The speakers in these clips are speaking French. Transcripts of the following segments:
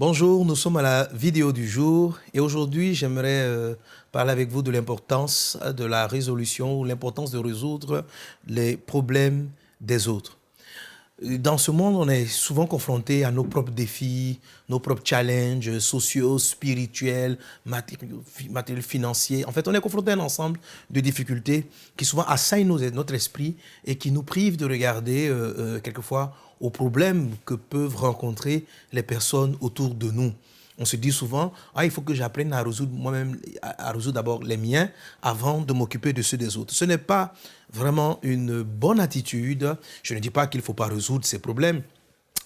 Bonjour, nous sommes à la vidéo du jour et aujourd'hui j'aimerais parler avec vous de l'importance de la résolution ou l'importance de résoudre les problèmes des autres. Dans ce monde, on est souvent confronté à nos propres défis, nos propres challenges sociaux, spirituels, matériels, financiers. En fait, on est confronté à un ensemble de difficultés qui souvent assaillent notre esprit et qui nous privent de regarder quelquefois aux problèmes que peuvent rencontrer les personnes autour de nous. On se dit souvent, il faut que j'apprenne à résoudre moi-même, à résoudre d'abord les miens avant de m'occuper de ceux des autres. Ce n'est pas vraiment une bonne attitude. Je ne dis pas qu'il ne faut pas résoudre ces problèmes,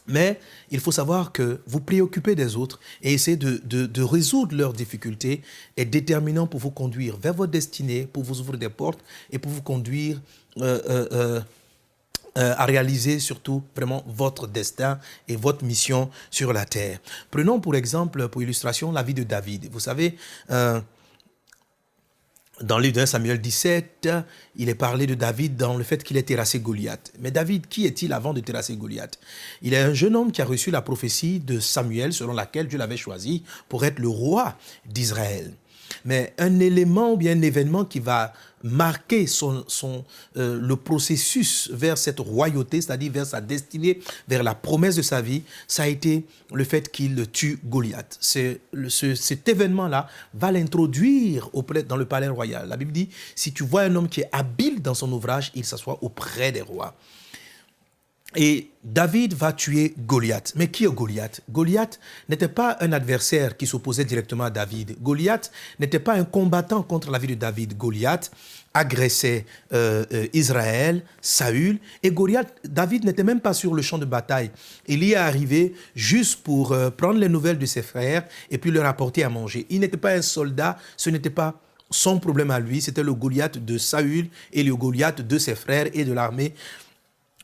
mais il faut savoir que vous préoccuper des autres et essayer de résoudre leurs difficultés est déterminant pour vous conduire vers votre destinée, pour vous ouvrir des portes et pour vous conduire à réaliser surtout vraiment votre destin et votre mission sur la terre. Prenons pour exemple, pour illustration, la vie de David. Vous savez, dans le livre de Samuel 17, il est parlé de David dans le fait qu'il ait terrassé Goliath. Mais David, qui est-il avant de terrasser Goliath? Il est un jeune homme qui a reçu la prophétie de Samuel selon laquelle Dieu l'avait choisi pour être le roi d'Israël. Mais un élément ou bien un événement qui va marquer le processus vers cette royauté, c'est-à-dire vers sa destinée, vers la promesse de sa vie, ça a été le fait qu'il tue Goliath. Cet événement-là va l'introduire dans le palais royal. La Bible dit, si tu vois un homme qui est habile dans son ouvrage, il s'assoit auprès des rois. Et David va tuer Goliath. Mais qui est Goliath? Goliath n'était pas un adversaire qui s'opposait directement à David. Goliath n'était pas un combattant contre la vie de David. Goliath agressait Israël, Saül. Et David n'était même pas sur le champ de bataille. Il y est arrivé juste pour prendre les nouvelles de ses frères et puis leur apporter à manger. Il n'était pas un soldat, ce n'était pas son problème à lui. C'était le Goliath de Saül et le Goliath de ses frères et de l'armée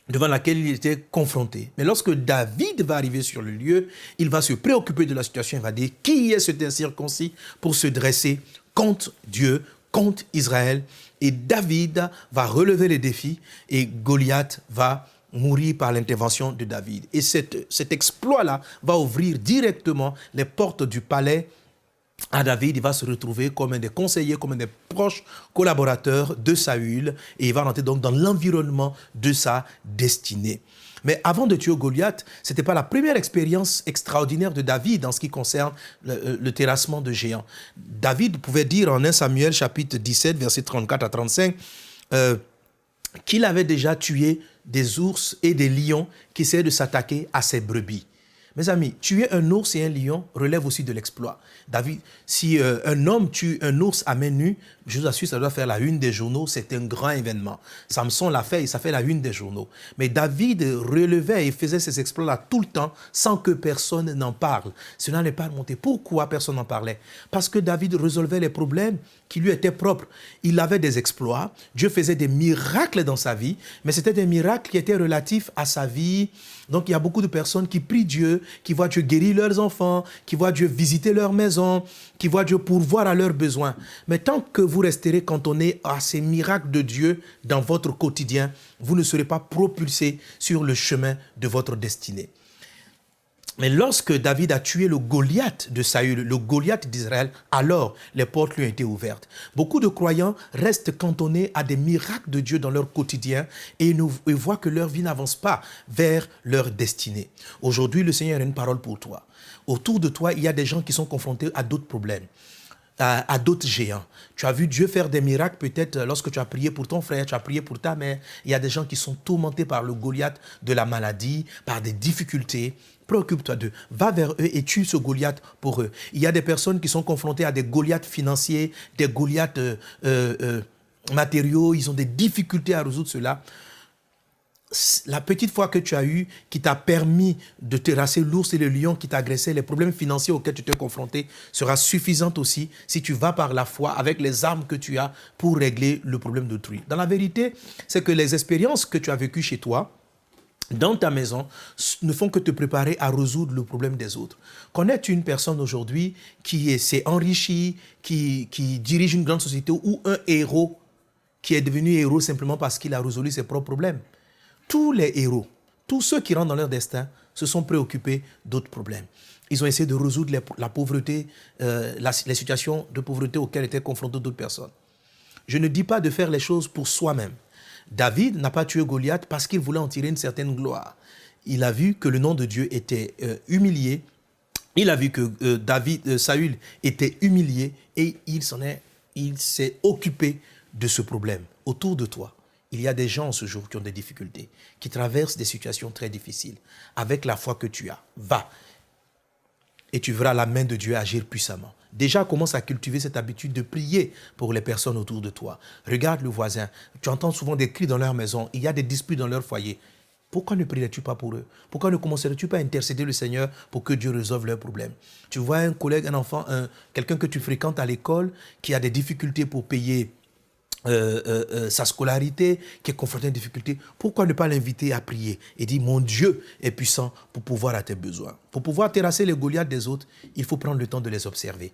devant laquelle il était confronté. Mais lorsque David va arriver sur le lieu, il va se préoccuper de la situation. Il va dire, qui est cet incirconcis pour se dresser contre Dieu, contre Israël? Et David va relever les défis et Goliath va mourir par l'intervention de David. Et cet exploit-là va ouvrir directement les portes du palais à David. Il va se retrouver comme un des conseillers, comme un des proches collaborateurs de Saül et il va rentrer donc dans l'environnement de sa destinée. Mais avant de tuer Goliath, ce n'était pas la première expérience extraordinaire de David en ce qui concerne le terrassement de géants. David pouvait dire en 1 Samuel chapitre 17, versets 34 à 35, qu'il avait déjà tué des ours et des lions qui essayaient de s'attaquer à ses brebis. Mes amis, tuer un ours et un lion relève aussi de l'exploit. David, si un homme tue un ours à main nue, je vous assure, ça doit faire la une des journaux, c'est un grand événement. Samson l'a fait et ça fait la une des journaux. Mais David relevait et faisait ces exploits-là tout le temps sans que personne n'en parle. Cela n'est pas remonté. Pourquoi personne n'en parlait? Parce que David résolvait les problèmes qui lui étaient propres. Il avait des exploits, Dieu faisait des miracles dans sa vie, mais c'était des miracles qui étaient relatifs à sa vie. Donc il y a beaucoup de personnes qui prient Dieu, qui voient Dieu guérir leurs enfants, qui voient Dieu visiter leur maison, qui voient Dieu pourvoir à leurs besoins. Mais tant que vous resterez cantonné à ces miracles de Dieu dans votre quotidien, vous ne serez pas propulsé sur le chemin de votre destinée. Mais lorsque David a tué le Goliath de Saül, le Goliath d'Israël, alors les portes lui ont été ouvertes. Beaucoup de croyants restent cantonnés à des miracles de Dieu dans leur quotidien et ils voient que leur vie n'avance pas vers leur destinée. Aujourd'hui, le Seigneur a une parole pour toi. Autour de toi, il y a des gens qui sont confrontés à d'autres problèmes, à d'autres géants. Tu as vu Dieu faire des miracles peut-être lorsque tu as prié pour ton frère, tu as prié pour ta mère. Il y a des gens qui sont tourmentés par le Goliath de la maladie, par des difficultés. Préoccupe-toi d'eux. Va vers eux et tue ce Goliath pour eux. Il y a des personnes qui sont confrontées à des Goliaths financiers, des Goliaths matériaux. Ils ont des difficultés à résoudre cela. La petite foi que tu as eue qui t'a permis de terrasser l'ours et le lion qui t'agressaient, les problèmes financiers auxquels tu t'es confronté sera suffisante aussi si tu vas par la foi avec les armes que tu as pour régler le problème d'autrui. Dans la vérité, c'est que les expériences que tu as vécues chez toi, dans ta maison, ne font que te préparer à résoudre le problème des autres. Connais-tu une personne aujourd'hui qui s'est enrichie, qui dirige une grande société ou un héros qui est devenu héros simplement parce qu'il a résolu ses propres problèmes? Tous les héros, tous ceux qui rentrent dans leur destin se sont préoccupés d'autres problèmes. Ils ont essayé de résoudre la pauvreté, les situations de pauvreté auxquelles étaient confrontées d'autres personnes. Je ne dis pas de faire les choses pour soi-même. David n'a pas tué Goliath parce qu'il voulait en tirer une certaine gloire. Il a vu que le nom de Dieu était humilié. Il a vu que Saül était humilié et il s'est occupé de ce problème. Autour de toi, il y a des gens ce jour qui ont des difficultés, qui traversent des situations très difficiles. Avec la foi que tu as, va et tu verras la main de Dieu agir puissamment. Déjà, commence à cultiver cette habitude de prier pour les personnes autour de toi. Regarde le voisin. Tu entends souvent des cris dans leur maison. Il y a des disputes dans leur foyer. Pourquoi ne prierais-tu pas pour eux? Pourquoi ne commencerais-tu pas à intercéder le Seigneur pour que Dieu résolve leurs problèmes? Tu vois un collègue, un enfant, quelqu'un que tu fréquentes à l'école qui a des difficultés pour payer sa scolarité, qui est confronté à une difficulté, pourquoi ne pas l'inviter à prier et dire mon Dieu est puissant pour pouvoir à tes besoins. Pour pouvoir terrasser les Goliaths des autres, il faut prendre le temps de les observer.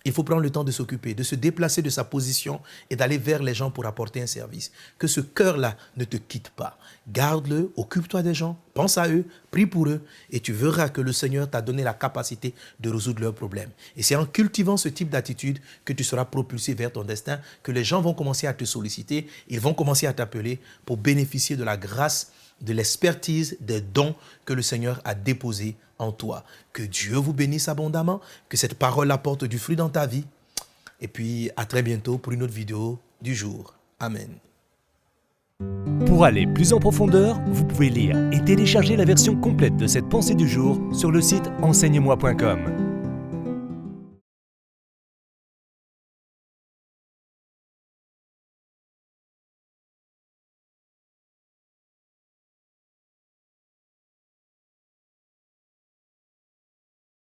Il faut prendre le temps de s'occuper, de se déplacer de sa position et d'aller vers les gens pour apporter un service. Que ce cœur-là ne te quitte pas. Garde-le, occupe-toi des gens, pense à eux, prie pour eux et tu verras que le Seigneur t'a donné la capacité de résoudre leurs problèmes. Et c'est en cultivant ce type d'attitude que tu seras propulsé vers ton destin, que les gens vont commencer à te solliciter, ils vont commencer à t'appeler pour bénéficier de la grâce, de l'expertise, des dons que le Seigneur a déposés en toi. Que Dieu vous bénisse abondamment, que cette parole apporte du fruit dans ta vie. Et puis, à très bientôt pour une autre vidéo du jour. Amen. Pour aller plus en profondeur, vous pouvez lire et télécharger la version complète de cette pensée du jour sur le site enseigne-moi.com.